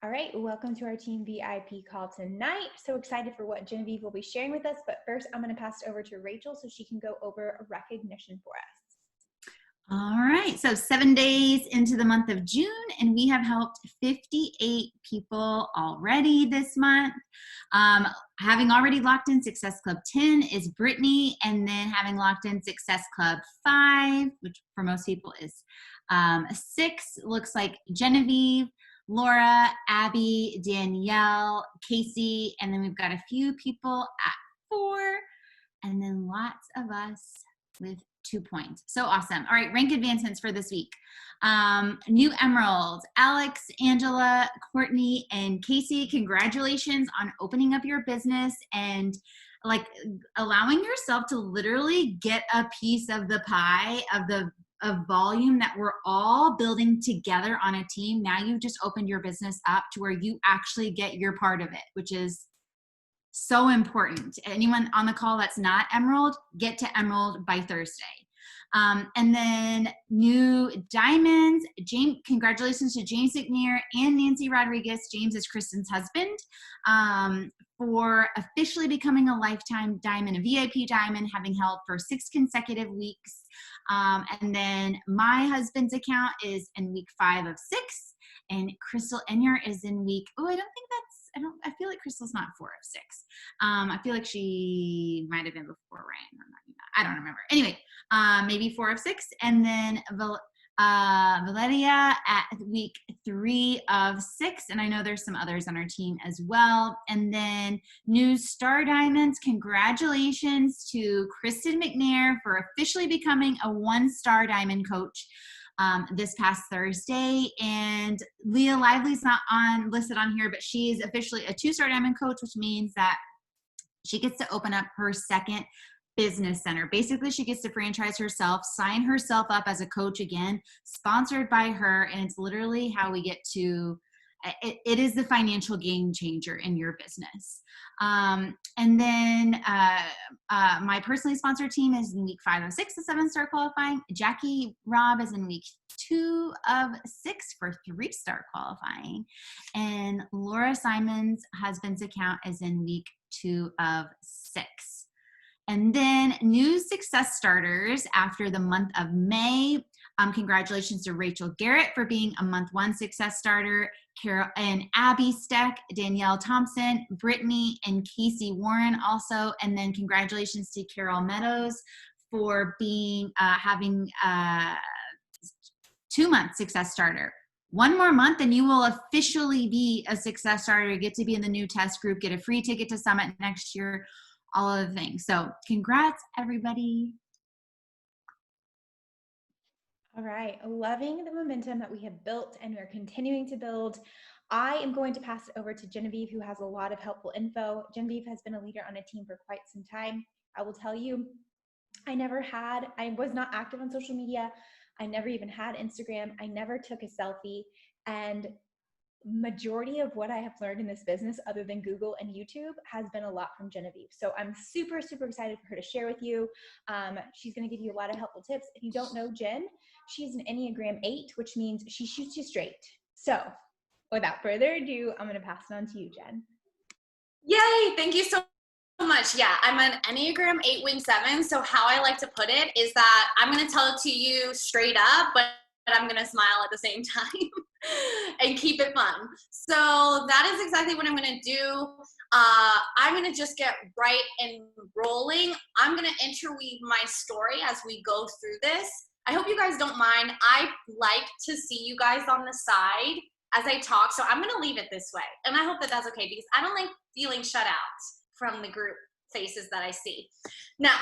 All right, welcome to our team VIP call tonight. So excited for what Genevieve will be sharing with us. But first, I'm going to pass it over to Rachel so she can go over a recognition for us. All right, so 7 days into the month of June, and we have helped 58 people already this month. Having already locked in Success Club 10 is Brittany, and then having locked in Success Club 5, which for most people is 6, looks like Genevieve, Laura, Abby, Danielle, Casey, and then we've got a few people at 4, and then lots of us with 2 points. So awesome. All right, rank advancements for this week. New Emeralds, Alex, Angela, Courtney, and Casey, congratulations on opening up your business and like allowing yourself to literally get a piece of the pie of volume that we're all building together on a team. Now you've just opened your business up to where you actually get your part of it, which is so important. Anyone on the call that's not Emerald, get to Emerald by Thursday. And then new diamonds, James, congratulations to James McNair and Nancy Rodriguez. James is Kristen's husband, for officially becoming a lifetime diamond, a VIP diamond, having held for 6 consecutive weeks. And then my husband's account is in week 5 of 6, and Crystal Enyer is in week, I feel like Crystal's not 4 of 6. I feel like she might have been before Ryan, or not. I don't remember. Anyway, maybe 4 of 6. And then Valeria at week 3 of 6. And I know there's some others on our team as well. And then new Star Diamonds, congratulations to Kristen McNair for officially becoming a 1-star diamond coach this past Thursday. And Leah Lively's not listed on here, but she is officially a 2-star diamond coach, which means that she gets to open up her second business center. Basically, she gets to franchise herself, sign herself up as a coach again, sponsored by her, and it's literally how we get to it is the financial game changer in your business. And then my personally sponsored team is in week 5 of 6 to 7-star qualifying. Jackie Robb is in week 2 of 6 for 3-star qualifying. And Laura Simon's husband's account is in week 2 of 6. And then new success starters after the month of May. Congratulations to Rachel Garrett for being a month 1 success starter, Carol and Abby Steck, Danielle Thompson, Brittany, and Casey Warren also. And then congratulations to Carol Meadows for being having 2-month success starter. 1 more month and you will officially be a success starter, get to be in the new test group, get a free ticket to Summit next year, all of the things. So congrats, everybody. All right, loving the momentum that we have built and we're continuing to build. I am going to pass it over to Genevieve, who has a lot of helpful info. Genevieve has been a leader on a team for quite some time. I will tell you, I was not active on social media. I never even had Instagram. I never took a selfie. And majority of what I have learned in this business, other than Google and YouTube, has been a lot from Genevieve. So I'm super, super excited for her to share with you. She's going to give you a lot of helpful tips. If you don't know Jen, she's an Enneagram 8, which means she shoots you straight. So without further ado, I'm going to pass it on to you, Jen. Yay! Thank you so much. Yeah, I'm an Enneagram 8 wing 7. So how I like to put it is that I'm going to tell it to you straight up, but I'm going to smile at the same time and keep it fun. So that is exactly what I'm going to do. I'm going to just get right and rolling. I'm going to interweave my story as we go through this. I hope you guys don't mind. I like to see you guys on the side as I talk, so I'm going to leave it this way. And I hope that that's okay, because I don't like feeling shut out from the group faces that I see. Now,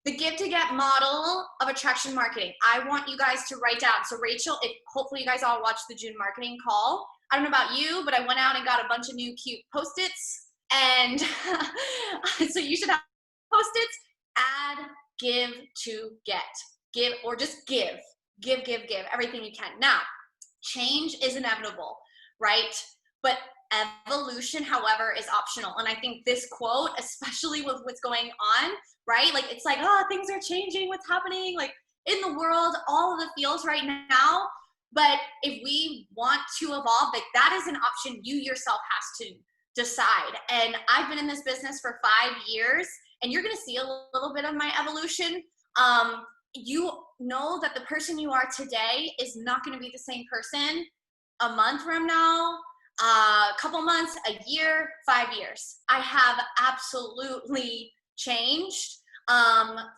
the give to get model of attraction marketing. I want you guys to write down. So Rachel, hopefully you guys all watched the June marketing call. I don't know about you, but I went out and got a bunch of new cute Post-its. And so you should have Post-its. Add, give to get. Give, or just give. Give everything you can. Now, change is inevitable, right? But evolution, however, is optional. And I think this quote, especially with what's going on, right? Like, it's like, oh, things are changing. What's happening? Like in the world, all of the fields right now, But if we want to evolve, like that is an option you yourself has to decide. And I've been in this business for 5 years, and you're going to see a little bit of my evolution. You know that the person you are today is not going to be the same person a month from now, a couple months, a year, 5 years. I have absolutely changed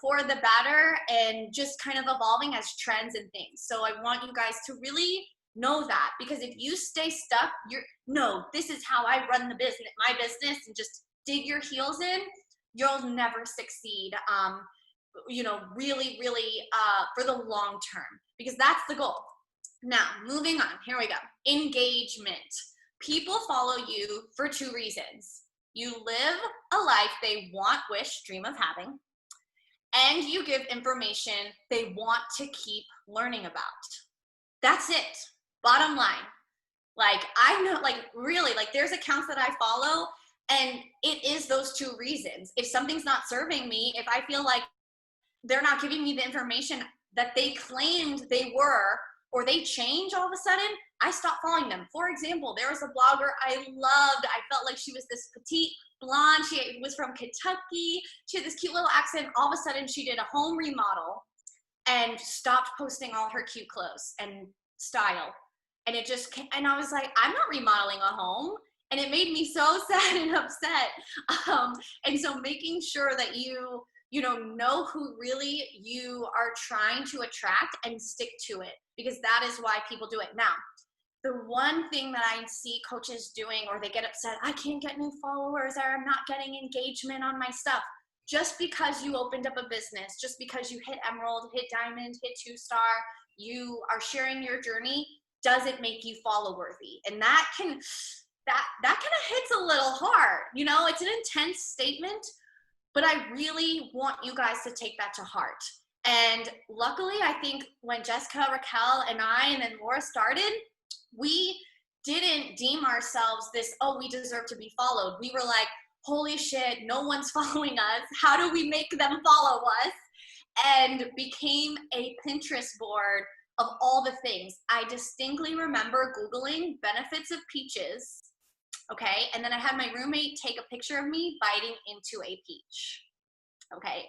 for the better, and just kind of evolving as trends and things. So I want you guys to really know that, because if you stay stuck, no, this is how I run the business, my business, and just dig your heels in, you'll never succeed. Really, really for the long term, because that's the goal. Now, moving on, here we go. Engagement. People follow you for 2 reasons. You live a life they want, wish, dream of having, and you give information they want to keep learning about. That's it. Bottom line. Like, I know, like, really, like, there's accounts that I follow, and it is those 2 reasons. If something's not serving me, if I feel like they're not giving me the information that they claimed they were, or they change all of a sudden, I stop following them. For example, there was a blogger I loved. I felt like she was this petite blonde. She was from Kentucky. She had this cute little accent. All of a sudden, she did a home remodel and stopped posting all her cute clothes and style. And it just came, and I was like, I'm not remodeling a home. And it made me so sad and upset. And so making sure that you know who really you are trying to attract and stick to it, because that is why people do it. Now, the one thing that I see coaches doing, or they get upset, I can't get new followers, or I'm not getting engagement on my stuff. Just because you opened up a business, just because you hit Emerald, hit Diamond, hit 2-star, you are sharing your journey, doesn't make you follow worthy. And that kind of hits a little hard. It's an intense statement, but I really want you guys to take that to heart. And luckily, I think when Jessica, Raquel, and I, and then Laura started, we didn't deem ourselves this, oh, we deserve to be followed. We were like, holy shit, no one's following us. How do we make them follow us? And became a Pinterest board of all the things. I distinctly remember Googling benefits of peaches. Okay, and then I had my roommate take a picture of me biting into a peach. Okay,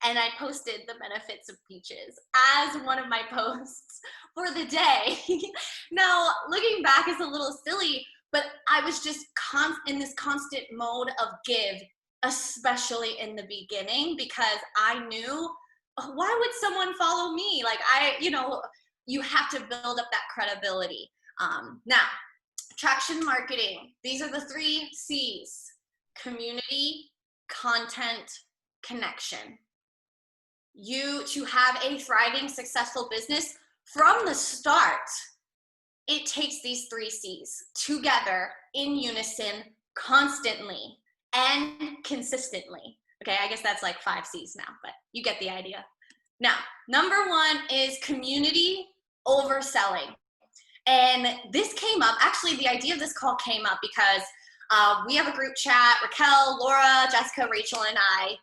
and I posted the benefits of peaches as one of my posts for the day. Now, looking back is a little silly, but I was just in this constant mode of give, especially in the beginning, because I knew, why would someone follow me? Like, you have to build up that credibility. Now, traction marketing. These are the 3 C's: community, content, connection. To have a thriving, successful business from the start, it takes these 3 C's together in unison, constantly and consistently. Okay, I guess that's like 5 C's now, but you get the idea. Now, number 1 is community over selling. And this came up, actually the idea of this call came up because we have a group chat, Raquel, Laura, Jessica, Rachel, and I,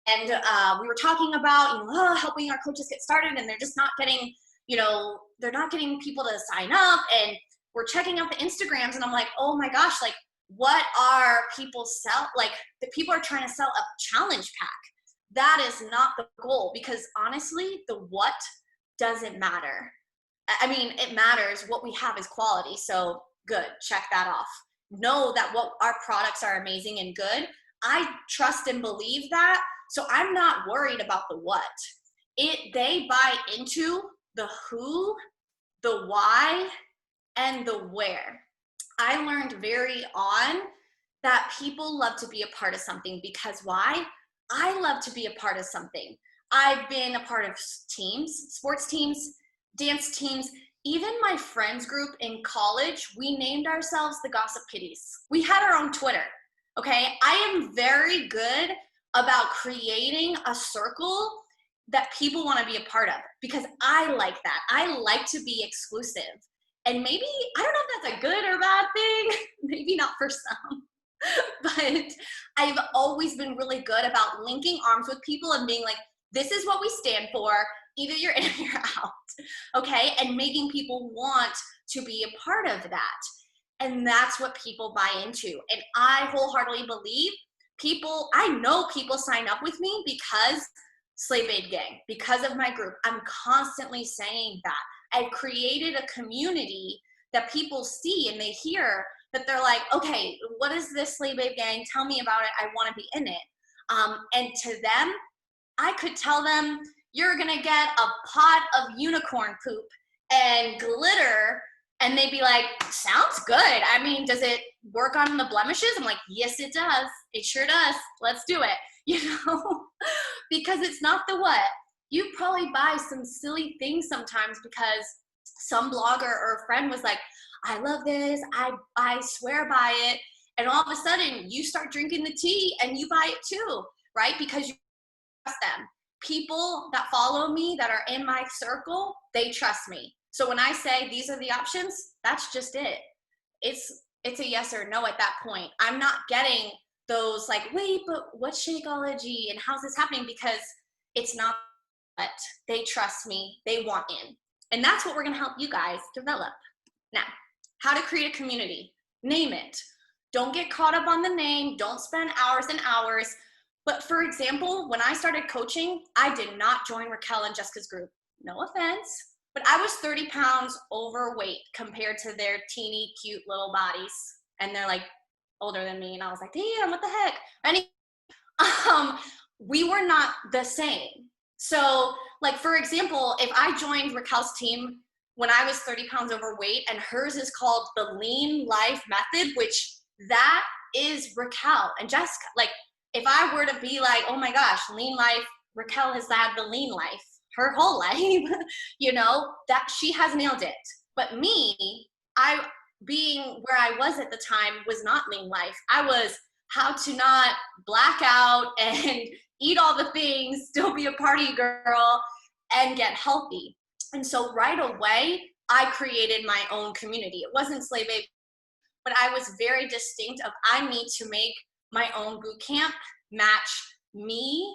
and we were talking about, helping our coaches get started, and they're just not getting, they're not getting people to sign up, and we're checking out the Instagrams, and I'm like, oh my gosh, like, what are people the people are trying to sell a challenge pack. That is not the goal, because honestly, the what doesn't matter. I mean, it matters. What we have is quality. So good. Check that off. Know that what our products are amazing and good. I trust and believe that. So I'm not worried about the what. They buy into the who, the why, and the where. I learned very on that people love to be a part of something, because why? I love to be a part of something. I've been a part of teams, sports teams, dance teams, even my friends group in college. We named ourselves the Gossip Kitties. We had our own Twitter, okay? I am very good about creating a circle that people want to be a part of, because I like that. I like to be exclusive. And maybe, I don't know if that's a good or bad thing, maybe not for some, but I've always been really good about linking arms with people and being like, this is what we stand for. Either you're in or you're out, okay? And making people want to be a part of that. And that's what people buy into. And I wholeheartedly believe I know people sign up with me because Slave Babe Gang, because of my group. I'm constantly saying that. I've created a community that people see and they hear that they're like, okay, what is this Slave Babe Gang? Tell me about it. I want to be in it. And to them, I could tell them, you're going to get a pot of unicorn poop and glitter. And they'd be like, sounds good. I mean, does it work on the blemishes? I'm like, yes, it does. It sure does. Let's do it. Because it's not the what. You probably buy some silly things sometimes because some blogger or friend was like, I love this. I swear by it. And all of a sudden you start drinking the tea and you buy it too, right? Because you trust them. People that follow me that are in my circle, they trust me. So when I say these are the options, that's just it. It's a yes or no at that point. I'm not getting those like, wait, but what's Shakeology and how's this happening? Because it's not that. They trust me. They want in. And that's what we're going to help you guys develop. Now, how to create a community. Name it. Don't get caught up on the name. Don't spend hours and hours. But for example, when I started coaching, I did not join Raquel and Jessica's group. No offense. But I was 30 pounds overweight compared to their teeny, cute little bodies. And they're like older than me. And I was like, damn, what the heck? We were not the same. So like, for example, if I joined Raquel's team when I was 30 pounds overweight and hers is called the Lean Life Method, which that is Raquel and Jessica. Like if I were to be like, oh my gosh, Lean Life, Raquel has had the lean life her whole life, that she has nailed it. But me, I being where I was at the time was not lean life. I was how to not black out and eat all the things, still be a party girl and get healthy. And so right away, I created my own community. It wasn't Slave Babe, but I was very distinct of I need to make my own boot camp match me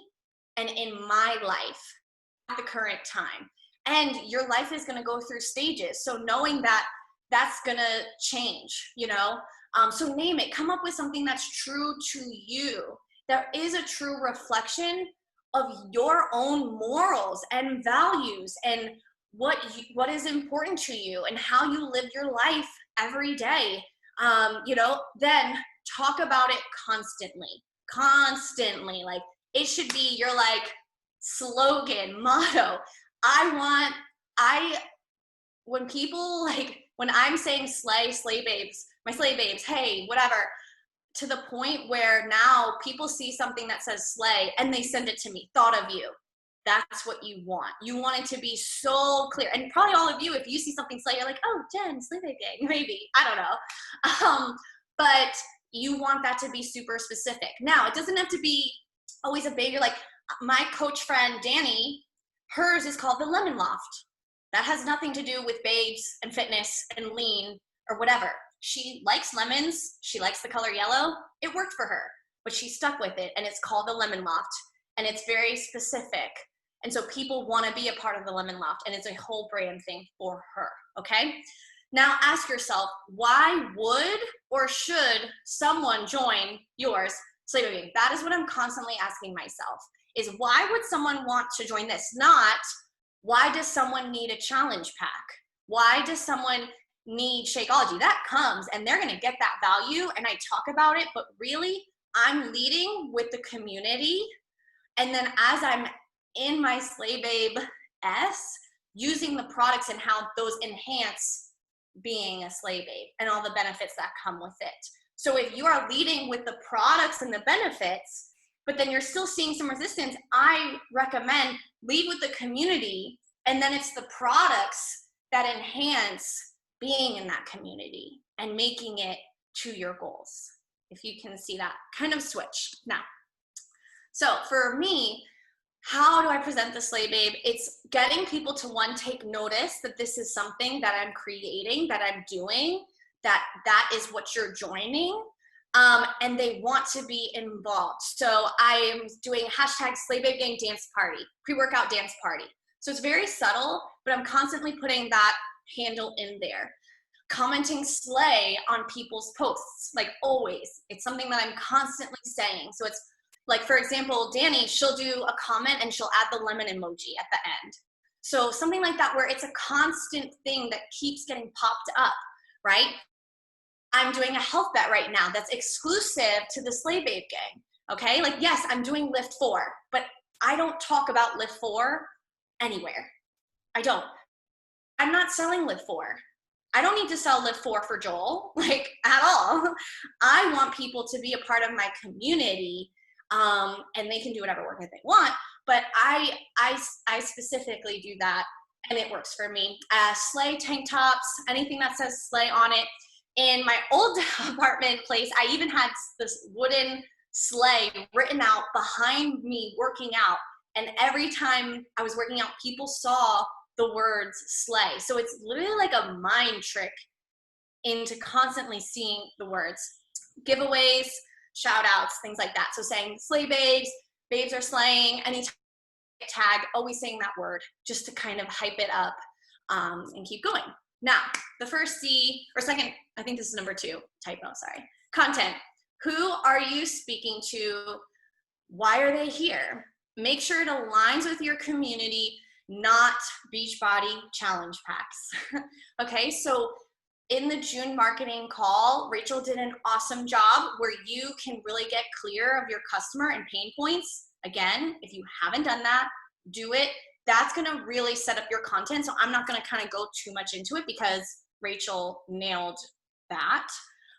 and in my life at the current time. And your life is going to go through stages. So knowing that that's going to change, so name it, come up with something that's true to you. There is a true reflection of your own morals and values and what is important to you and how you live your life every day. Then talk about it constantly. Like it should be your like slogan, motto. When people like, when I'm saying slay babes, my slay babes, hey, whatever, to the point where now people see something that says slay and they send it to me, thought of you. That's what you want. You want it to be so clear. And probably all of you, if you see something slay, you're like, oh, Jen, slay babe gang, maybe. I don't know. But you want that to be super specific. Now, it doesn't have to be always a babe. You're like, my coach friend, Danny, hers is called the Lemon Loft. That has nothing to do with babes and fitness and lean or whatever. She likes lemons. She likes the color yellow. It worked for her, but she stuck with it. And it's called the Lemon Loft. And it's very specific. And so people want to be a part of the Lemon Loft. And it's a whole brand thing for her. Okay. Now ask yourself, why would or should someone join yours? Slave Babe. That is what I'm constantly asking myself, is why would someone want to join this? Not why does someone need a challenge pack? Why does someone need Shakeology? That comes and they're going to get that value and I talk about it, but really I'm leading with the community. And then as I'm in my Slay Babe using the products and how those enhance being a Slay Babe and all the benefits that come with it. So if you are leading with the products and the benefits, but then you're still seeing some resistance, I recommend lead with the community, and then it's the products that enhance being in that community and making it to your goals. If you can see that kind of switch. Now, so for me, how do I present the Slay Babe? It's getting people to take notice that this is something that I'm creating, that I'm doing, that is what you're joining. And they want to be involved. So I am doing #SlayBabeGang dance party, pre-workout dance party. So it's very subtle, but I'm constantly putting that handle in there. Commenting slay on people's posts, like always. It's something that I'm constantly saying. So it's like, for example, Danny, she'll do a comment and she'll add the lemon emoji at the end. So something like that, where it's a constant thing that keeps getting popped up, right? I'm doing a health bet right now that's exclusive to the Slay Babe gang, okay? Like, yes, I'm doing Lift 4, but I don't talk about Lift 4 anywhere. I don't. I'm not selling Lift 4. I don't need to sell Lift 4 for Joel, like, at all. I want people to be a part of my community, and they can do whatever work that they want, but I specifically do that, and it works for me. Slay tank tops, anything that says slay on it. In my old apartment place, I even had this wooden slay written out behind me working out, and every time I was working out, people saw the words slay. So it's literally like a mind trick into constantly seeing the words. Giveaways, shout outs, things like that. So saying slay babes, babes are slaying, any tag, always saying that word just to kind of hype it up and keep going. Now, the first C, or second, I think this is number 2, typo, sorry. Content. Who are you speaking to? Why are they here? Make sure it aligns with your community, not Beachbody challenge packs. Okay, so in the June marketing call, Rachel did an awesome job where you can really get clear of your customer and pain points. Again, if you haven't done that, do it. That's gonna really set up your content. So I'm not gonna kind of go too much into it because Rachel nailed that.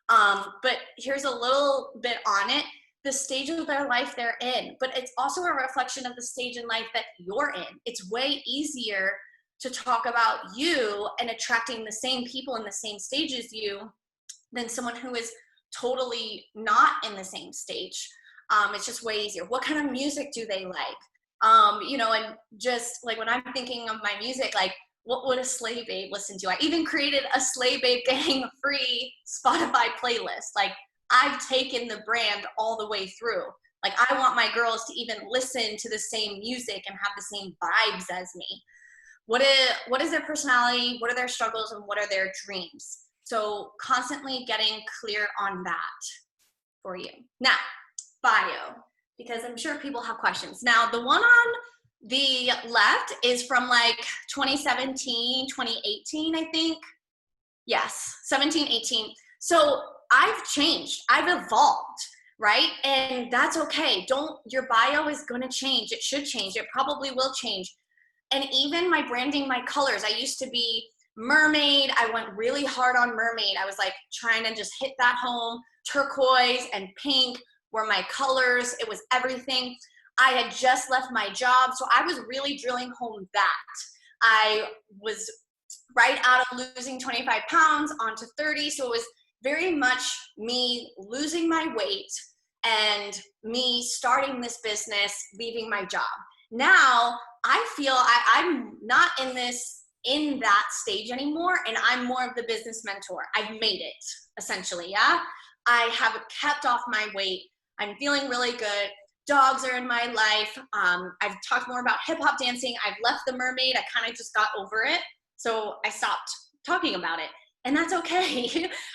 But here's a little bit on it. The stage of their life they're in, but it's also a reflection of the stage in life that you're in. It's way easier to talk about you and attracting the same people in the same stage as you than someone who is totally not in the same stage. It's just way easier. What kind of music do they like? You know, and just like when I'm thinking of my music, like what would a slay babe listen to? I even created a Slay Babe Gang free Spotify playlist. Like, I've taken the brand all the way through. Like, I want my girls to even listen to the same music and have the same vibes as me. What is their personality? What are their struggles? And what are their dreams? So constantly getting clear on that for you. Now, bio, because I'm sure people have questions. Now, the one on the left is from like 2017, 2018, I think. Yes, 17, 18. So I've changed, I've evolved, right? And that's okay. Your bio is gonna change. It should change. It probably will change. And even my branding, my colors, I used to be mermaid. I went really hard on mermaid. I was like trying to just hit that home. Turquoise and pink were my colors. It was everything. I had just left my job, so I was really drilling home that. I was right out of losing 25 pounds onto 30, so it was very much me losing my weight and me starting this business, leaving my job. Now, I feel I'm not in that stage anymore, and I'm more of the business mentor. I've made it, essentially, yeah? I have kept off my weight. I'm feeling really good. Dogs are in my life. I've talked more about hip hop dancing. I've left the mermaid. I kind of just got over it. So I stopped talking about it. And that's okay.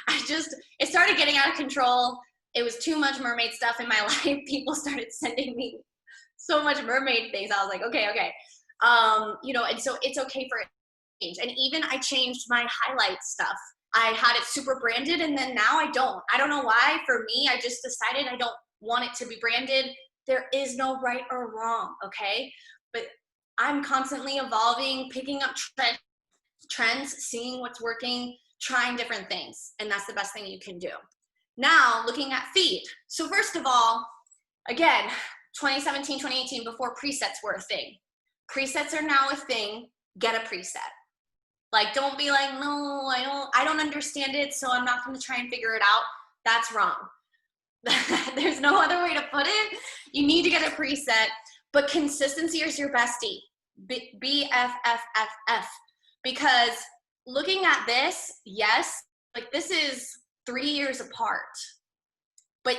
It started getting out of control. It was too much mermaid stuff in my life. People started sending me so much mermaid things. I was like, okay. You know, and so it's okay for it to change. And even I changed my highlight stuff. I had it super branded, and then now I don't. I don't know why. For me, I just decided I don't want it to be branded. There is no right or wrong, okay? But I'm constantly evolving, picking up trends, seeing what's working, trying different things, and that's the best thing you can do. Now, looking at feed. So first of all, again, 2017, 2018, before presets were a thing. Presets are now a thing. Get a preset. Like, don't be like, no, I don't understand it, so I'm not going to try and figure it out. That's wrong. There's no other way to put it. You need to get a preset, but consistency is your bestie. BFFFF. Because looking at this, yes, like this is 3 years apart, but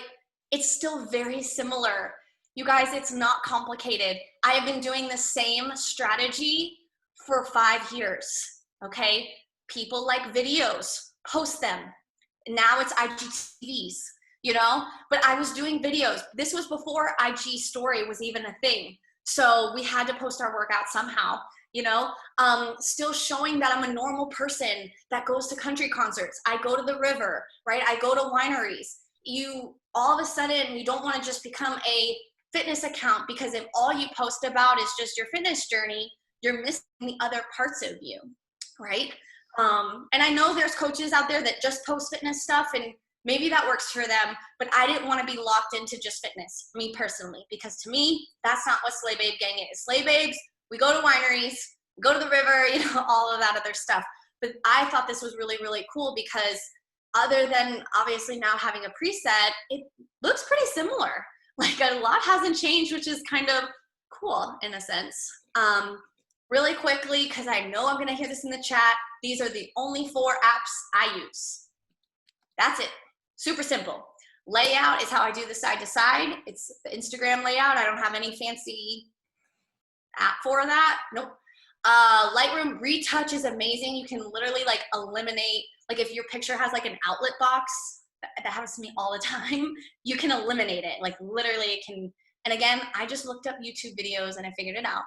it's still very similar. You guys, it's not complicated. I have been doing the same strategy for 5 years, okay? People like videos, post them. Now it's IGTVs, you know? But I was doing videos. This was before IG Story was even a thing. So we had to post our workout somehow, you know? Still showing that I'm a normal person that goes to country concerts. I go to the river, right? I go to wineries. You, all of a sudden, you don't want to just become a fitness account, because if all you post about is just your fitness journey, you're missing the other parts of you, right? And I know there's coaches out there that just post fitness stuff, and maybe that works for them, but I didn't want to be locked into just fitness, me personally, because to me, that's not what Slay Babe Gang is. Slay Babes, we go to wineries, we go to the river, you know, all of that other stuff. But I thought this was really, really cool, because other than obviously now having a preset, it looks pretty similar. Like a lot hasn't changed, which is kind of cool in a sense. Really quickly, because I know I'm gonna hear this in the chat, these are the only 4 apps I use. That's it, super simple. Layout is how I do the side to side. It's the Instagram layout. I don't have any fancy app for that, nope. Lightroom retouch is amazing. You can literally like eliminate, like if your picture has like an outlet box, that happens to me all the time, you can eliminate it, like literally it can. And again, I just looked up YouTube videos and I figured it out,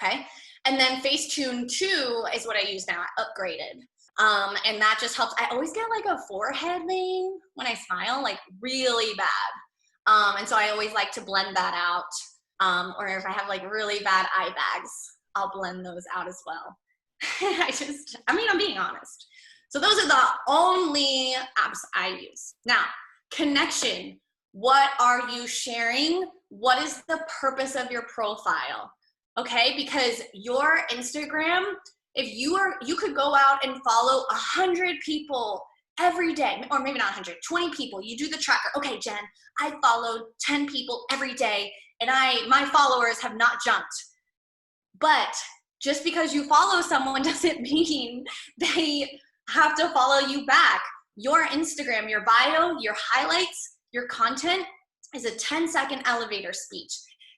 okay? And then Facetune 2 is what I use now, I upgraded. And that just helps. I always get like a forehead vein when I smile, like really bad. And so I always like to blend that out. Or if I have like really bad eye bags, I'll blend those out as well. I'm being honest. So those are the only apps I use. Now, connection. What are you sharing? What is the purpose of your profile? Okay, because your Instagram, if you could go out and follow 100 people every day, or maybe not 100, 20 people, you do the tracker. Okay, Jen, I followed 10 people every day and my followers have not jumped. But just because you follow someone doesn't mean they have to follow you back. Your Instagram, your bio, your highlights, your content is a 10-second elevator speech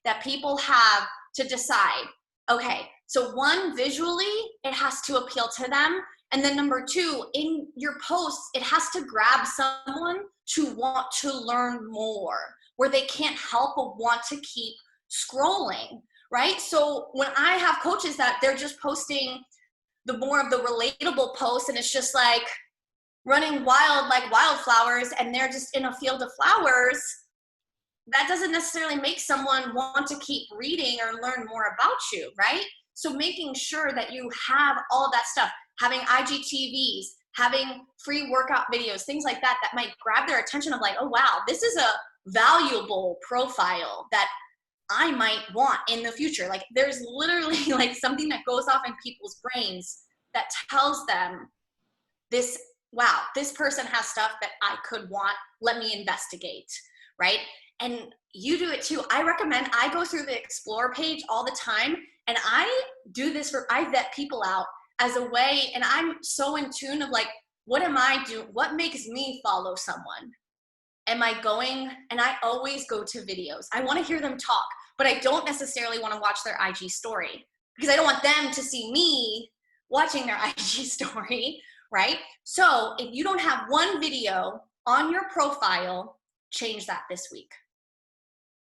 that people have to decide, okay, so 1, visually, it has to appeal to them. And then number 2, in your posts, it has to grab someone to want to learn more, where they can't help but want to keep scrolling, right? So when I have coaches that they're just posting the more of the relatable posts, and it's just like running wild like wildflowers, and they're just in a field of flowers, that doesn't necessarily make someone want to keep reading or learn more about you, right? So making sure that you have all of that stuff, having IGTVs, having free workout videos, things like that, that might grab their attention of like, oh wow, this is a valuable profile that I might want in the future. Like there's literally like something that goes off in people's brains that tells them this, wow, this person has stuff that I could want, let me investigate, right? And you do it too. I recommend, I go through the explore page all the time, and I do this I vet people out as a way, and I'm so in tune of like, what am I doing? What makes me follow someone? Am I going, and I always go to videos. I want to hear them talk, but I don't necessarily want to watch their IG story, because I don't want them to see me watching their IG story, right? So if you don't have one video on your profile, change that this week.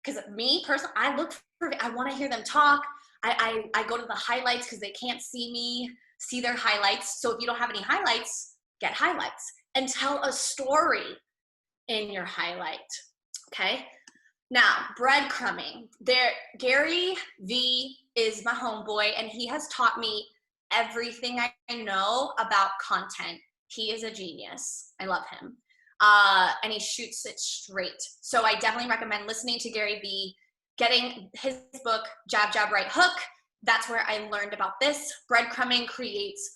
Because me personally, I want to hear them talk. I go to the highlights because they can't see me, see their highlights. So if you don't have any highlights, get highlights and tell a story in your highlight, okay? Now, breadcrumbing. Gary V is my homeboy, and he has taught me everything I know about content. He is a genius. I love him. And he shoots it straight. So I definitely recommend listening to Gary V, getting his book, Jab, Jab, Right Hook. That's where I learned about this. Breadcrumbing creates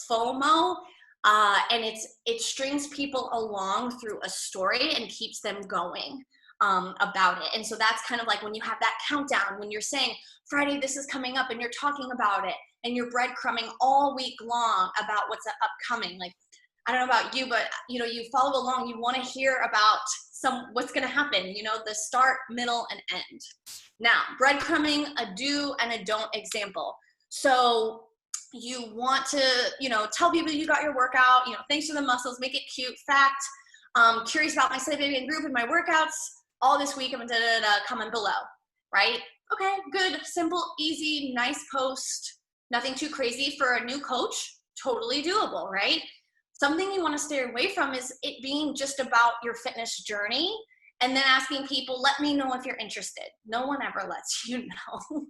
FOMO, and it strings people along through a story and keeps them going about it. And so that's kind of like when you have that countdown, when you're saying, Friday, this is coming up, and you're talking about it, and you're breadcrumbing all week long about what's upcoming. Like, I don't know about you, but you follow along, you want to hear about what's going to happen, the start, middle, and end. Now, breadcrumbing, a do and a don't example. So You want to, tell people you got your workout, thanks for the muscles, make it cute. Fact, curious about my Slay Baby and group and my workouts all this week. I'm comment below, right? Okay, good, simple, easy, nice post. Nothing too crazy for a new coach. Totally doable, right? Something you want to stay away from is it being just about your fitness journey and then asking people, let me know if you're interested. No one ever lets you know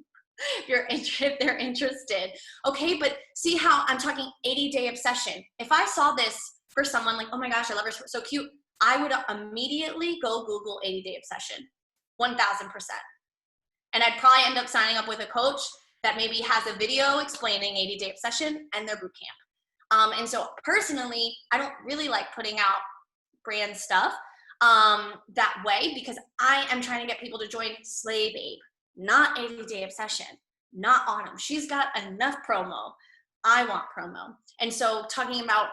if they're interested. Okay, but see how I'm talking 80-day obsession. If I saw this for someone like, oh my gosh, I love her, so cute, I would immediately go Google 80-day obsession, 1000%. And I'd probably end up signing up with a coach that maybe has a video explaining 80-day obsession and their boot camp. And so personally, I don't really like putting out brand stuff that way, because I am trying to get people to join Slay Babe, not 80-day obsession, not Autumn. She's got enough promo. I want promo. And so talking about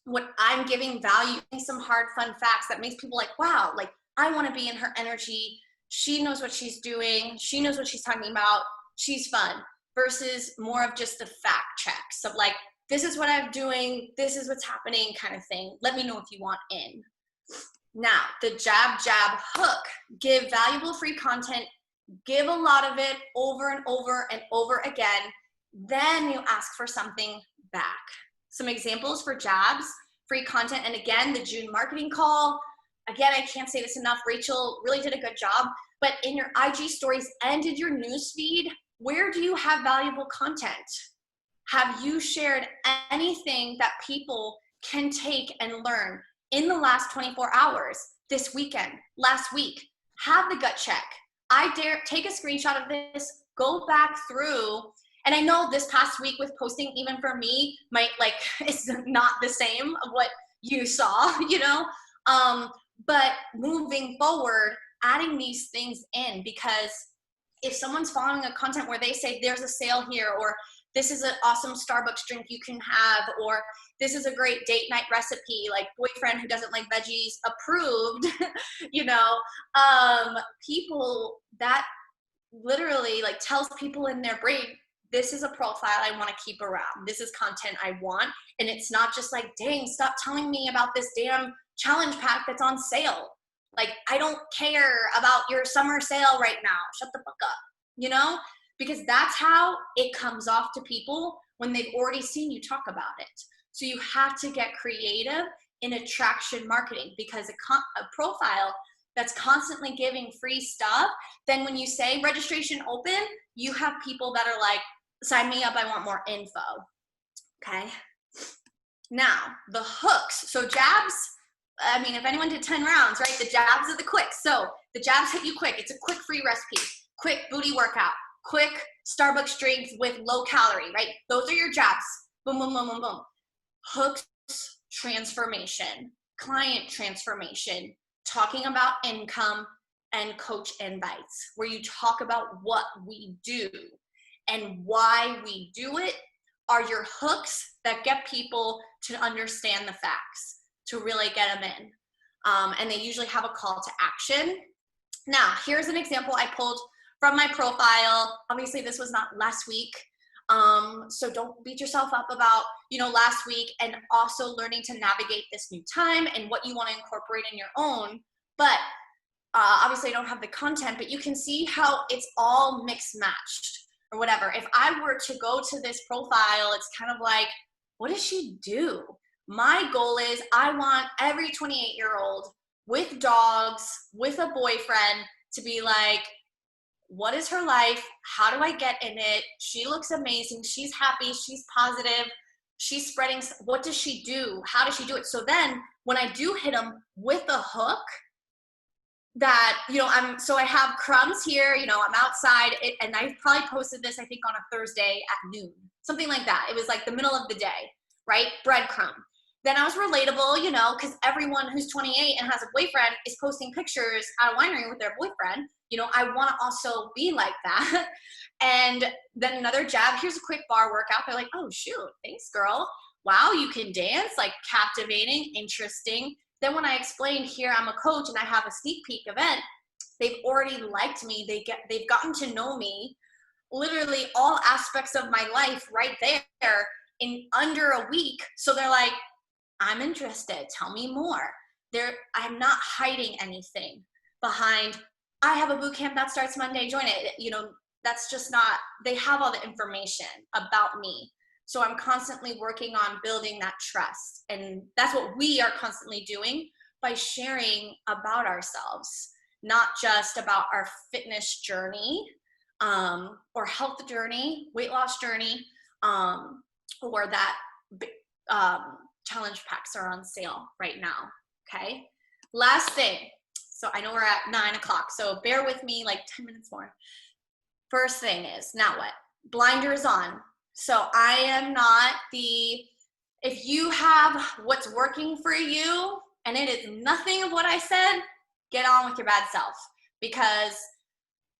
what I'm giving value, some hard, fun facts that makes people like, wow, like I want to be in her energy. She knows what she's doing. She knows what she's talking about. She's fun, versus more of just the fact checks of like, this is what I'm doing. This is what's happening kind of thing. Let me know if you want in. Now, the jab, jab, hook. Give valuable free content. Give a lot of it over and over and over again. Then you ask for something back. Some examples for jabs, free content. And again, the June marketing call. Again, I can't say this enough. Rachel really did a good job. But in your IG stories and in your news feed, where do you have valuable content? Have you shared anything that people can take and learn in the last 24 hours, this weekend, last week? Have the gut check. I dare take a screenshot of this, go back through. And I know this past week with posting, even for me, it's not the same of what you saw, but moving forward, adding these things in, because if someone's following a content where they say there's a sale here, or this is an awesome Starbucks drink you can have, or this is a great date night recipe, like boyfriend who doesn't like veggies approved, people that literally like tells people in their brain, this is a profile I want to keep around. This is content I want. And it's not just like, dang, stop telling me about this damn challenge pack that's on sale. Like, I don't care about your summer sale right now. Shut the fuck up, because that's how it comes off to people when they've already seen you talk about it. So you have to get creative in attraction marketing, because a profile that's constantly giving free stuff, then when you say registration open, you have people that are like, sign me up, I want more info. Okay. Now, the hooks. So jabs, if anyone did 10 rounds, right? The jabs are the quick. So the jabs hit you quick. It's a quick free recipe, quick booty workout, quick Starbucks drinks with low calorie, right? Those are your jabs. Boom, boom, boom, boom, boom. Hooks, transformation, client transformation, talking about income, and coach invites, where you talk about what we do and why we do it, are your hooks that get people to understand the facts, to really get them in. And they usually have a call to action. Now, here's an example I pulled from my profile. Obviously, this was not last week. So don't beat yourself up about, last week, and also learning to navigate this new time and what you want to incorporate in your own. But obviously I don't have the content, but you can see how it's all mixed matched or whatever. If I were to go to this profile, it's kind of like, what does she do? My goal is I want every 28-year-old with dogs, with a boyfriend to be like, what is her life? How do I get in it? She looks amazing. She's happy. She's positive. She's spreading. What does she do? How does she do it? So then when I do hit them with a hook, that, I have crumbs here, I'm outside, and I probably posted this, I think, on a Thursday at noon, something like that. It was like the middle of the day, right? Breadcrumb. Then I was relatable, because everyone who's 28 and has a boyfriend is posting pictures at a winery with their boyfriend. I want to also be like that. And then another jab, here's a quick bar workout. They're like, oh, shoot, thanks, girl. Wow, you can dance, like captivating, interesting. Then when I explained here, I'm a coach and I have a sneak peek event, they've already liked me. They've gotten to know me. literally all aspects of my life right there in under a week. So they're like, I'm interested. Tell me more. I'm not hiding anything behind, I have a boot camp that starts Monday, join it. You know, that's just not, they have all the information about me. So I'm constantly working on building that trust. And that's what we are constantly doing by sharing about ourselves, not just about our fitness journey, or health journey, weight loss journey, or that challenge packs are on sale right now. Okay. Last thing. So I know we're at 9 o'clock, so bear with me like 10 minutes more. First thing is, now what? Blinders on. So I am not if you have what's working for you and it is nothing of what I said, get on with your bad self, because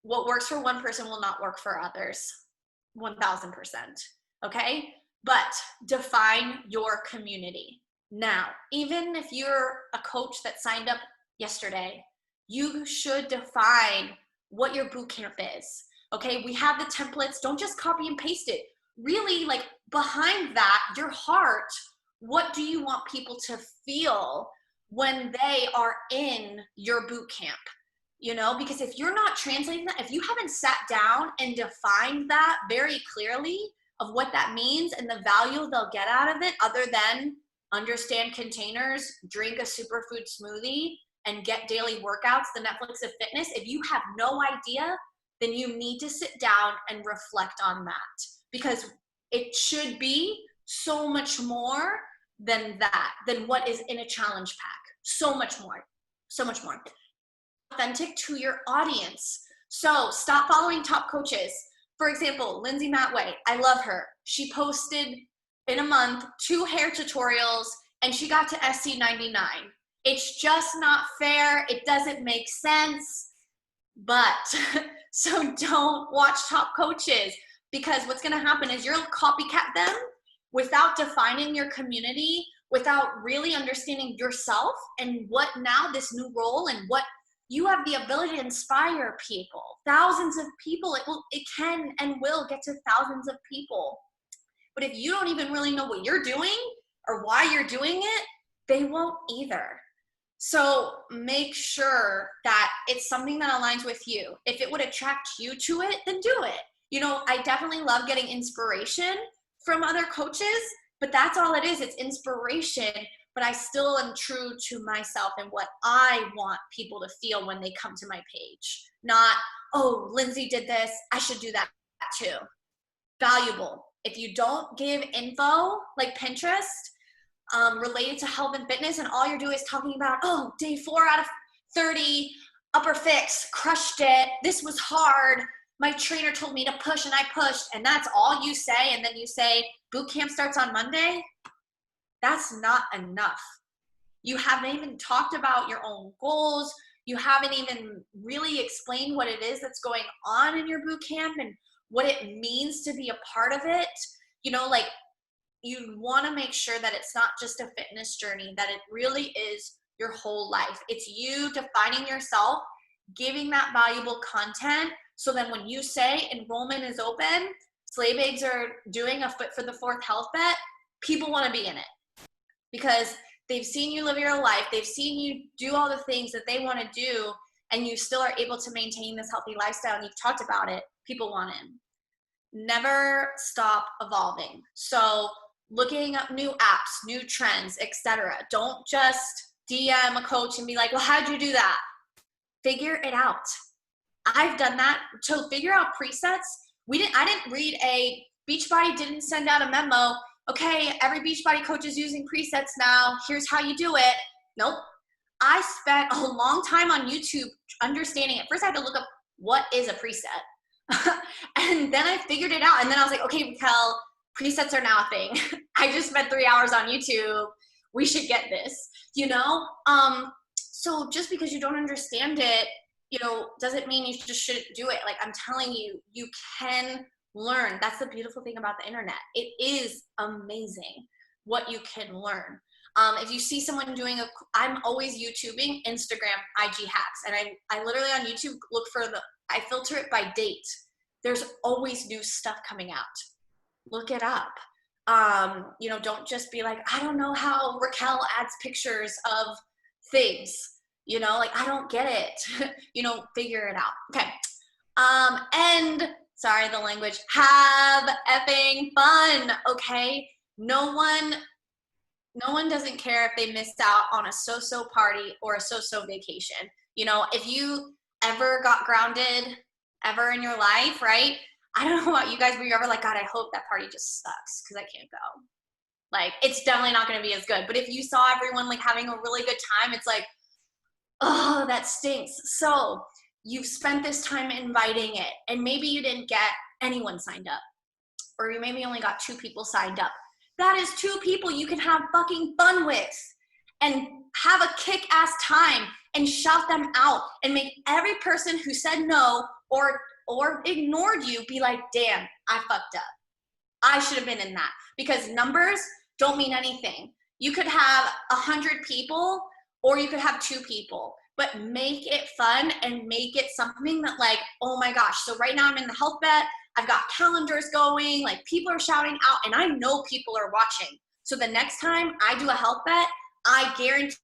what works for one person will not work for others. 1000%. Okay. But define your community. Now, even if you're a coach that signed up yesterday, you should define what your boot camp is. Okay, we have the templates. Don't just copy and paste it. Really, like, behind that, your heart, what do you want people to feel when they are in your boot camp? You know, because if you're not translating that, if you haven't sat down and defined that very clearly of what that means and the value they'll get out of it, other than understand containers, drink a superfood smoothie, and get daily workouts, the Netflix of fitness, if you have no idea, then you need to sit down and reflect on that, because it should be so much more than that, than what is in a challenge pack. So much more, so much more. Authentic to your audience. So stop following top coaches. For example, Lindsay Matway, I love her. She posted in a month 2 hair tutorials and she got to SC99. It's just not fair. It doesn't make sense. But so don't watch top coaches, because what's going to happen is you'll copycat them without defining your community, without really understanding yourself and what now this new role and what you have the ability to inspire people, thousands of people. It can and will get to thousands of people. But if you don't even really know what you're doing or why you're doing it, they won't either. So make sure that it's something that aligns with you. If it would attract you to it, then do it. You know, I definitely love getting inspiration from other coaches, but that's all it is. It's inspiration, but I still am true to myself and what I want people to feel when they come to my page. Not, oh, Lindsay did this, I should do that too. Valuable. If you don't give info like Pinterest, related to health and fitness, and all you're doing is talking about, oh, day 4 out of 30, upper fix, crushed it, this was hard, my trainer told me to push and I pushed, and that's all you say, and then you say, boot camp starts on Monday, that's not enough. You haven't even talked about your own goals. You haven't even really explained what it is that's going on in your boot camp and what it means to be a part of it. You know, like, you want to make sure that it's not just a fitness journey, that it really is your whole life. It's you defining yourself, giving that valuable content, so then when you say enrollment is open, Slave Eggs are doing a Fit for the Fourth health bet, people want to be in it because they've seen you live your life. They've seen you do all the things that they want to do, and you still are able to maintain this healthy lifestyle, and you've talked about it. People want in. Never stop evolving. So looking up new apps, new trends, etc. Don't just DM a coach and be like, well, how'd you do that? Figure it out. I've done that to figure out presets. I didn't read Beachbody didn't send out a memo. Okay, every Beachbody coach is using presets now. Here's how you do it. Nope. I spent a long time on YouTube understanding it. First, I had to look up what is a preset. And then I figured it out. And then I was like, okay, Raquel, presets are now a thing. I just spent 3 hours on YouTube. We should get this, you know? So just because you don't understand it, you know, doesn't mean you just shouldn't do it. Like, I'm telling you, you can learn. That's the beautiful thing about the internet. It is amazing what you can learn. If you see someone doing I'm always YouTubing Instagram IG hacks. And I literally on YouTube look for I filter it by date. There's always new stuff coming out. Look it up. You know, don't just be like, I don't know how Raquel adds pictures of things. You know, like, I don't get it. You know, figure it out. Okay. And sorry, the language, have effing fun. Okay. No one doesn't care if they missed out on a so-so party or a so-so vacation. You know, if you ever got grounded ever in your life, right? I don't know about you guys, but you're ever like, God, I hope that party just sucks because I can't go. Like, it's definitely not going to be as good. But if you saw everyone like having a really good time, it's like, oh, that stinks. So you've spent this time inviting it, and maybe you didn't get anyone signed up, or you maybe only got 2 people signed up. That is 2 people you can have fucking fun with and have a kick-ass time and shout them out and make every person who said no or ignored you be like, damn, I fucked up. I should have been in that. Because numbers don't mean anything. You could have 100 people or you could have 2 people, but make it fun and make it something that like, oh my gosh. So right now I'm in the health bet. I've got calendars going, like people are shouting out, and I know people are watching. So the next time I do a health bet, I guarantee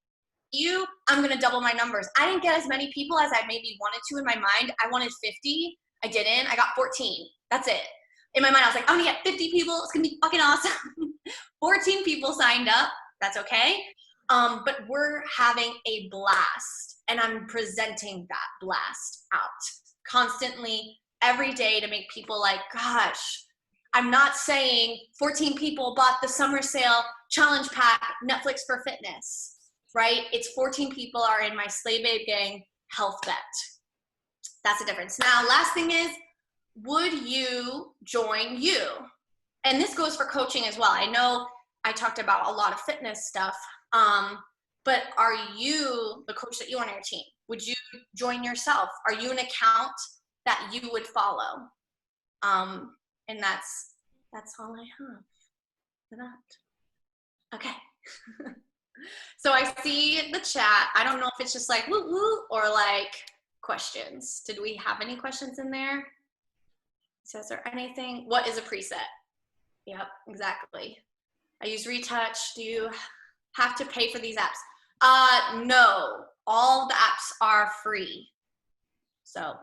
you I'm going to double my numbers. I didn't get as many people as I maybe wanted to in my mind. I wanted 50. I didn't. I got 14. That's it. In my mind, I was like, I'm going to get 50 people. It's going to be fucking awesome. 14 people signed up. That's okay. But we're having a blast, and I'm presenting that blast out constantly every day to make people like, gosh, I'm not saying 14 people bought the summer sale challenge pack Netflix for fitness, right? It's 14 people are in my Slay Babe Gang health bet. That's the difference. Now, last thing is, would you join you? And this goes for coaching as well. I know I talked about a lot of fitness stuff, but are you the coach that you want on your team? Would you join yourself? Are you an account that you would follow? And that's all I have for that. Okay. So I see the chat. I don't know if it's just like woo woo or like questions. Did we have any questions in there? So is there anything? What is a preset? Yep, exactly. I use Retouch. Do you have to pay for these apps? No, all the apps are free. So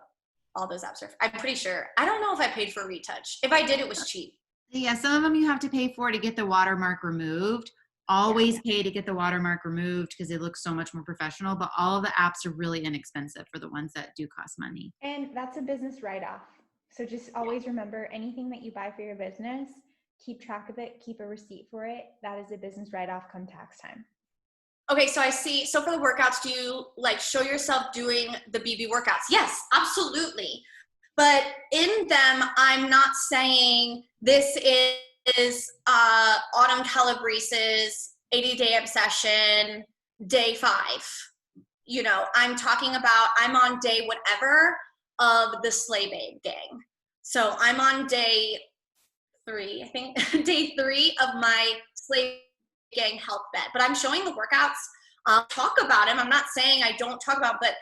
all those apps are, I'm pretty sure. I don't know if I paid for Retouch. If I did, it was cheap. Yeah, some of them you have to pay for to get the watermark removed. Always pay to get the watermark removed because it looks so much more professional, but all of the apps are really inexpensive for the ones that do cost money. And that's a business write-off. So just always remember, anything that you buy for your business, keep track of it, keep a receipt for it. That is a business write-off come tax time. Okay, so I see. So for the workouts, do you like show yourself doing the BB workouts? Yes, absolutely. But in them, I'm not saying this is Autumn Calabrese's 80-day obsession, day 5. You know, I'm talking about, I'm on day whatever of the Slay Babe Gang. So I'm on day 3, I think, day 3 of my Slay Gang health bet. But I'm showing the workouts, talk about them. I'm not saying I don't talk about, but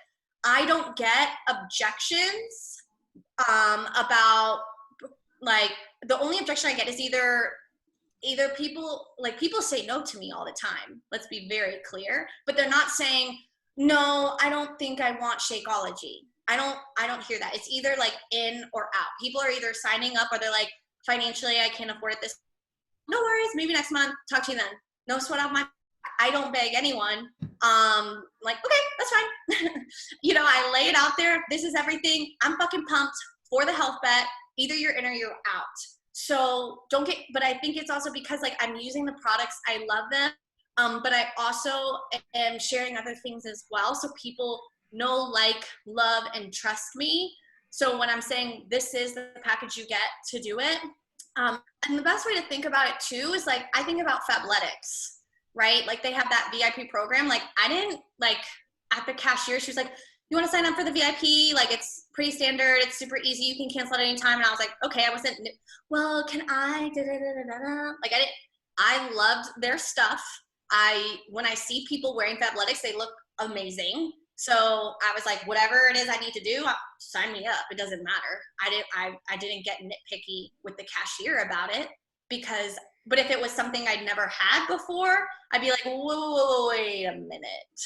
I don't get objections about, like, the only objection I get is either people say no to me all the time. Let's be very clear, but they're not saying, no, I don't think I want Shakeology. I don't hear that. It's either like in or out. People are either signing up or they're like, financially, I can't afford this. No worries. Maybe next month. Talk to you then. No sweat off my, I don't beg anyone. Like, okay, that's fine. You know, I lay it out there. This is everything. I'm fucking pumped for the health bet. Either you're in or you're out. So don't get, but I think it's also because like I'm using the products. I love them. But I also am sharing other things as well. So people know, like, love, and trust me. So when I'm saying this is the package you get to do it. And the best way to think about it too is like, I think about Fabletics, right? Like they have that VIP program. Like I didn't like at the cashier, she was like, you want to sign up for the VIP? Like it's pretty standard. It's super easy. You can cancel at any time. And I was like, okay, I wasn't, well, can I, like I loved their stuff. When I see people wearing Fabletics, they look amazing. So I was like, whatever it is I need to do, sign me up. It doesn't matter. I didn't get nitpicky with the cashier about it but if it was something I'd never had before, I'd be like, whoa, wait a minute.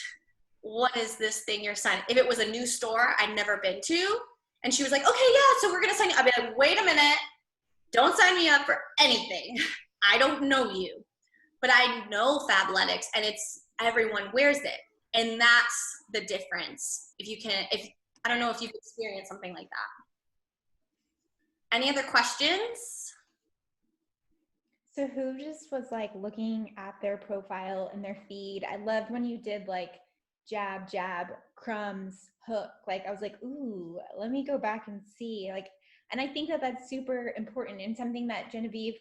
What is this thing you're signing? If it was a new store I'd never been to, and she was like, okay, yeah, so we're gonna sign you. I'd be like, wait a minute, don't sign me up for anything. I don't know you, but I know Fabletics, and everyone wears it, and that's the difference. If I don't know if you've experienced something like that. Any other questions? So who just was like looking at their profile and their feed? I loved when you did like jab, jab, crumbs, hook. Like I was like, ooh, let me go back and see. Like, and I think that that's super important, and something that Genevieve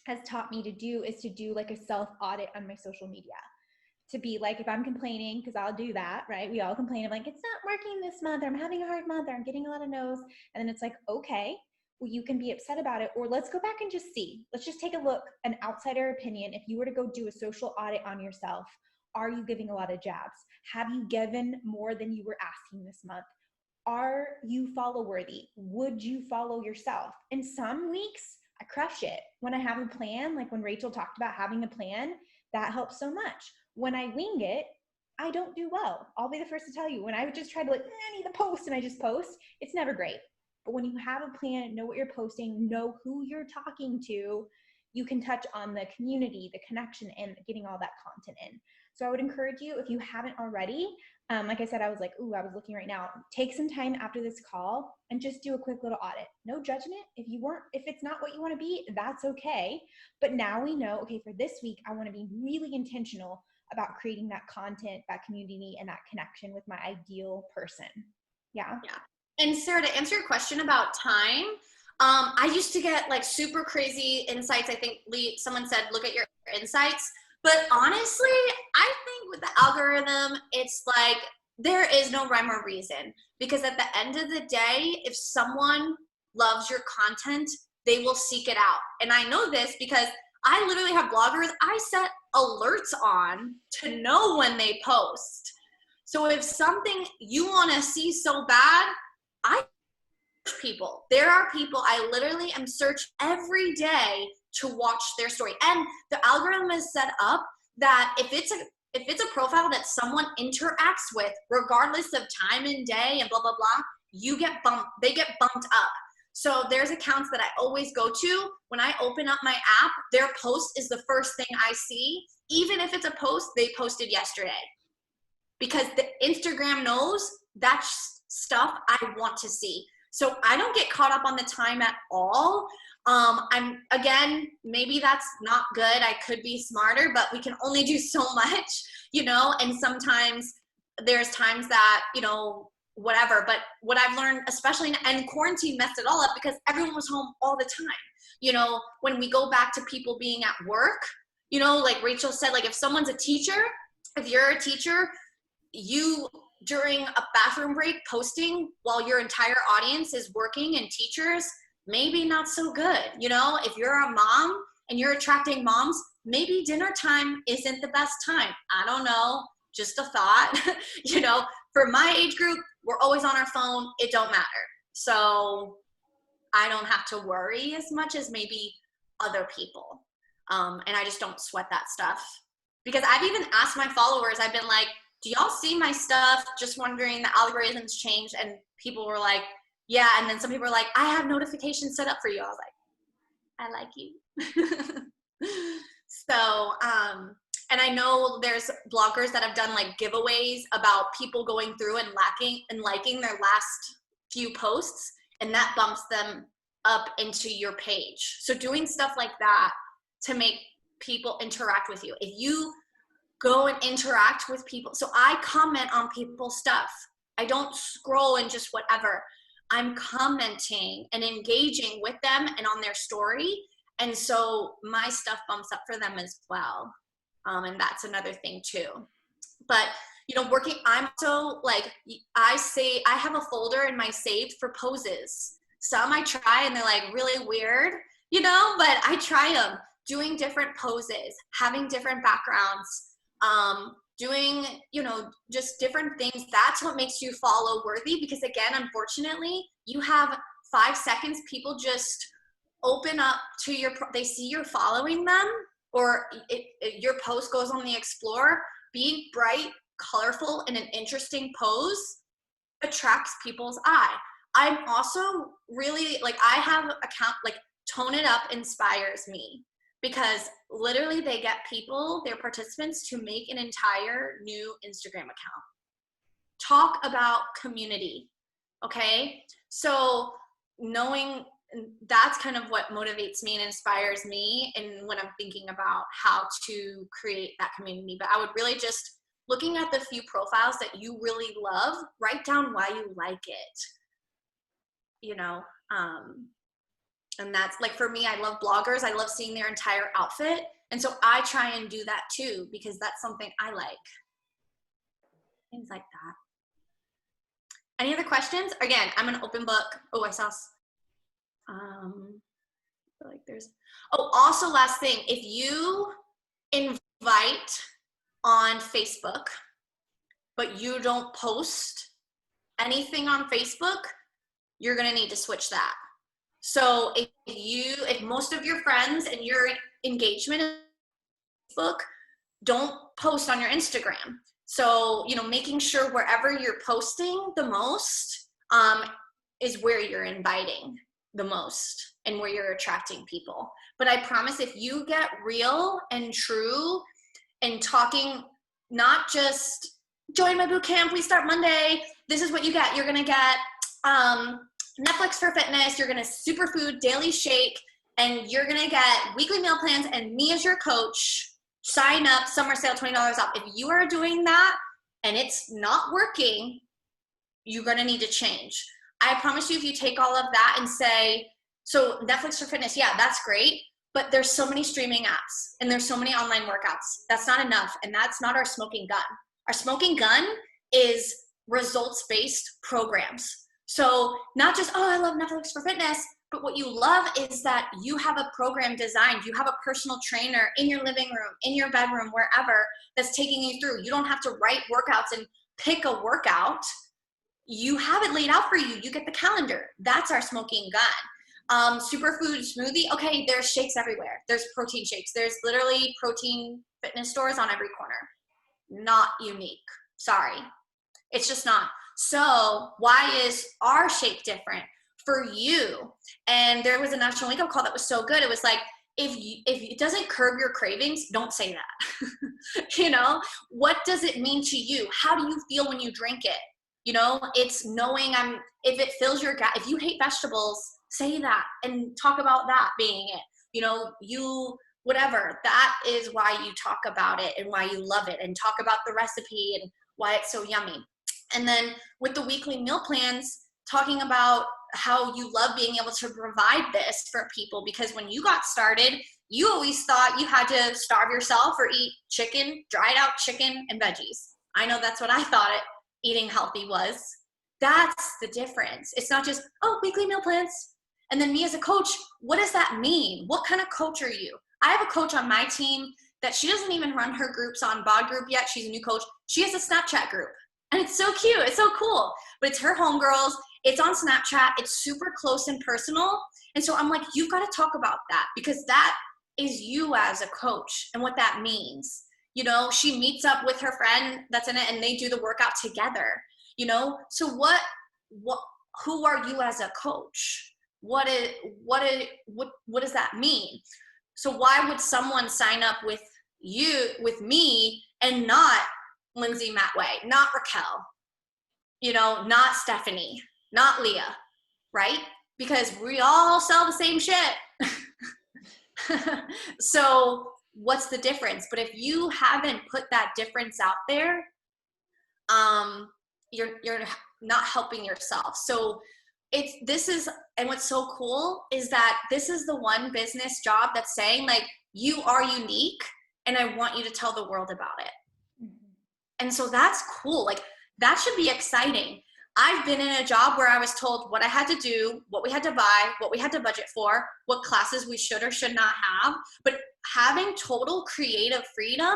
has taught me to do is to do like a self audit on my social media. To be like, if I'm complaining, because I'll do that, right? We all complain. I'm like, it's not working this month, or I'm having a hard month, or I'm getting a lot of no's. And then it's like, okay, well, you can be upset about it, or let's go back and just see. Let's just take a look, an outsider opinion. If you were to go do a social audit on yourself, are you giving a lot of jabs? Have you given more than you were asking this month? Are you follow worthy? Would you follow yourself? In some weeks, I crush it. When I have a plan, like when Rachel talked about having a plan, that helps so much. When I wing it, I don't do well. I'll be the first to tell you. When I would just try to like, I need to post, and I just post, it's never great. But when you have a plan, know what you're posting, know who you're talking to, you can touch on the community, the connection, and getting all that content in. So I would encourage you, if you haven't already, like I said, I was like, ooh, I was looking right now. Take some time after this call and just do a quick little audit. No judging it. If it's not what you want to be, that's okay. But now we know, okay, for this week, I want to be really intentional about creating that content, that community, and that connection with my ideal person. Yeah. Yeah. And Sarah, to answer your question about time, I used to get like super crazy insights. I think someone said, look at your insights. But honestly, I think with the algorithm, it's like there is no rhyme or reason, because at the end of the day, if someone loves your content, they will seek it out. And I know this because I literally have bloggers I set alerts on to know when they post. So if something you want to see so bad, there are people I literally am searched every day to watch their story. And the algorithm is set up that if it's a profile that someone interacts with, regardless of time and day and blah, blah, blah, they get bumped up. So there's accounts that I always go to. When I open up my app, their post is the first thing I see, even if it's a post they posted yesterday. Because the Instagram knows that's stuff I want to see. So I don't get caught up on the time at all. Maybe that's not good. I could be smarter, but we can only do so much, and sometimes there's times that, whatever. But what I've learned, especially and quarantine messed it all up because everyone was home all the time. When we go back to people being at work, like Rachel said, like if someone's a teacher, if you're a teacher, you during a bathroom break posting while your entire audience is working and teachers, maybe not so good. If you're a mom and you're attracting moms, maybe dinner time isn't the best time. I don't know, just a thought. For my age group, we're always on our phone. It don't matter. So I don't have to worry as much as maybe other people. And I just don't sweat that stuff. Because I've even asked my followers, I've been like, do y'all see my stuff? Just wondering, the algorithms changed. And people were like, yeah. And then some people were like, I have notifications set up for you. I was like, I like you. So, and I know there's bloggers that have done like giveaways about people going through and liking their last few posts, and that bumps them up into your page. So doing stuff like that to make people interact with you. If you go and interact with people. So I comment on people's stuff. I don't scroll and just whatever. I'm commenting and engaging with them and on their story. And so my stuff bumps up for them as well. And that's another thing too. But, I'm also like, I have a folder in my saved for poses. Some I try and they're like really weird, but I try them, doing different poses, having different backgrounds. doing, just different things. That's what makes you follow worthy, because again, unfortunately, you have 5 seconds, people just open up to they see you're following them, or your post goes on the explore. Being bright, colorful, in an interesting pose attracts people's eye. I'm also really, I have account, Tone It Up inspires me, because literally they get their participants, to make an entire new Instagram account. Talk about community, okay? So knowing that's kind of what motivates me and inspires me, and when I'm thinking about how to create that community. But I would really just, looking at the few profiles that you really love, write down why you like it, and that's for me, I love bloggers. I love seeing their entire outfit. And so I try and do that too, because that's something I like. Things like that. Any other questions? Again, I'm an open book. Oh, I saw, also last thing, if you invite on Facebook, but you don't post anything on Facebook, you're going to need to switch that. So if most of your friends and your engagement in Facebook don't post on your Instagram. So, making sure wherever you're posting the most is where you're inviting the most and where you're attracting people. But I promise, if you get real and true and talking, not just join my boot camp, we start Monday, this is what you get. You're going to get Netflix for fitness, you're going to superfood daily shake, and you're going to get weekly meal plans and me as your coach. Sign up, summer sale, $20 off. If you are doing that and it's not working, you're going to need to change. I promise you, if you take all of that and say, so Netflix for fitness, yeah, that's great, but there's so many streaming apps and there's so many online workouts. That's not enough, and that's not our smoking gun. Our smoking gun is results-based programs. So not just, oh, I love Netflix for fitness, but what you love is that you have a program designed. You have a personal trainer in your living room, in your bedroom, wherever, that's taking you through. You don't have to write workouts and pick a workout. You have it laid out for you. You get the calendar. That's our smoking gun. Superfood smoothie. Okay, there's shakes everywhere. There's protein shakes. There's literally protein fitness stores on every corner. Not unique. Sorry. It's just not. So why is our shake different for you? And there was a national wake-up call that was so good. It was like, if it doesn't curb your cravings, don't say that. What does it mean to you? How do you feel when you drink it? It's knowing if it fills your gut. If you hate vegetables, say that and talk about that being it. Whatever. That is why you talk about it and why you love it, and talk about the recipe and why it's so yummy. And then with the weekly meal plans, talking about how you love being able to provide this for people, because when you got started, you always thought you had to starve yourself or eat chicken, dried out chicken and veggies. I know that's what I thought eating healthy was. That's the difference. It's not just, oh, weekly meal plans. And then me as a coach, what does that mean? What kind of coach are you? I have a coach on my team that she doesn't even run her groups on BOD group yet. She's a new coach. She has a Snapchat group. And it's so cute. It's so cool. But it's her homegirls. It's on Snapchat. It's super close and personal. And so I'm like, you've got to talk about that, because that is you as a coach and what that means. She meets up with her friend that's in it and they do the workout together. So who are you as a coach? What does that mean? So why would someone sign up with me and not Lindsay Matway, not Raquel, not Stephanie, not Leah, right? Because we all sell the same shit. So what's the difference? But if you haven't put that difference out there, you're not helping yourself. So and what's so cool is that this is the one business job that's saying, you are unique and I want you to tell the world about it. And so that's cool. That should be exciting. I've been in a job where I was told what I had to do, what we had to buy, what we had to budget for, what classes we should or should not have. But having total creative freedom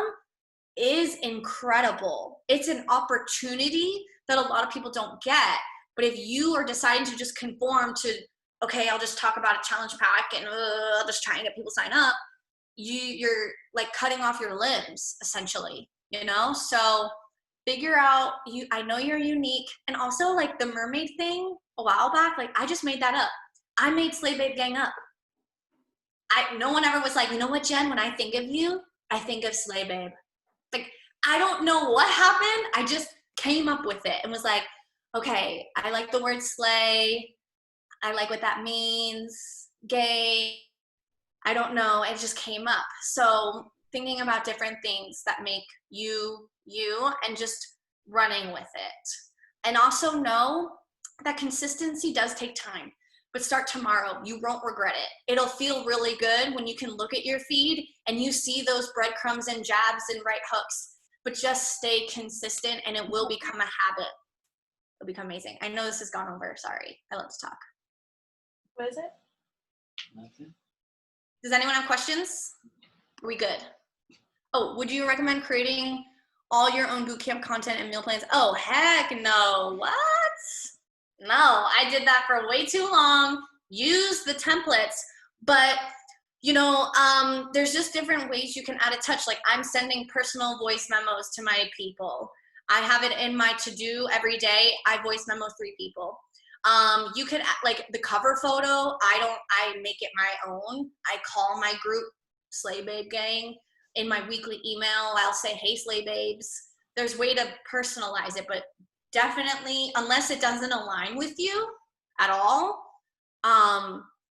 is incredible. It's an opportunity that a lot of people don't get. But if you are deciding to just conform to, okay, I'll just talk about a challenge pack and I'll just try and get people sign up, you're like cutting off your limbs essentially, you know? So figure out, I know you're unique. And also like the mermaid thing a while back, like I just made that up. I made Slay Babe Gang up. No one ever was like, you know what, Jen, when I think of you, I think of Slay Babe. Like, I don't know what happened. I just came up with it and was like, okay, I like the word slay. I like what that means. Gay. I don't know. It just came up. So thinking about different things that make you, you, and just running with it. And also know that consistency does take time. But start tomorrow. You won't regret it. It'll feel really good when you can look at your feed and you see those breadcrumbs and jabs and right hooks. But just stay consistent and it will become a habit. It'll become amazing. I know this has gone over. Sorry. I love to talk. What is it? Nothing. Does anyone have questions? Are we good? Oh, would you recommend creating all your own bootcamp content and meal plans? Oh, heck no. What? No, I did that for way too long. Use the templates, but you know, there's just different ways you can add a touch. Like I'm sending personal voice memos to my people. I have it in my to-do every day. I voice memo 3 people. You can like the cover photo. I make it my own. I call my group Slay Babe Gang. In my weekly email, I'll say, hey, Slay Babes. There's a way to personalize it, but definitely, unless it doesn't align with you at all,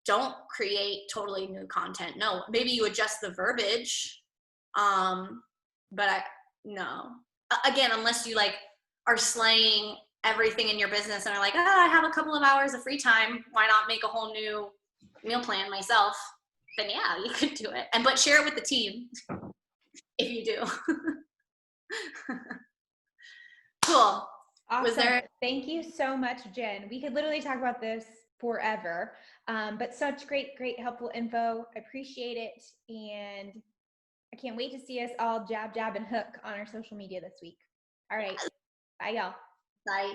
don't create totally new content. No, maybe you adjust the verbiage, but no. Again, unless you like are slaying everything in your business and are like, I have a couple of hours of free time. Why not make a whole new meal plan myself? Then yeah, you could do it. But share it with the team if you do. Cool. Awesome. Was there? Thank you so much, Jen. We could literally talk about this forever, but such great, helpful info. I appreciate it. And I can't wait to see us all jab, and hook on our social media this week. All right. Bye, y'all. Bye.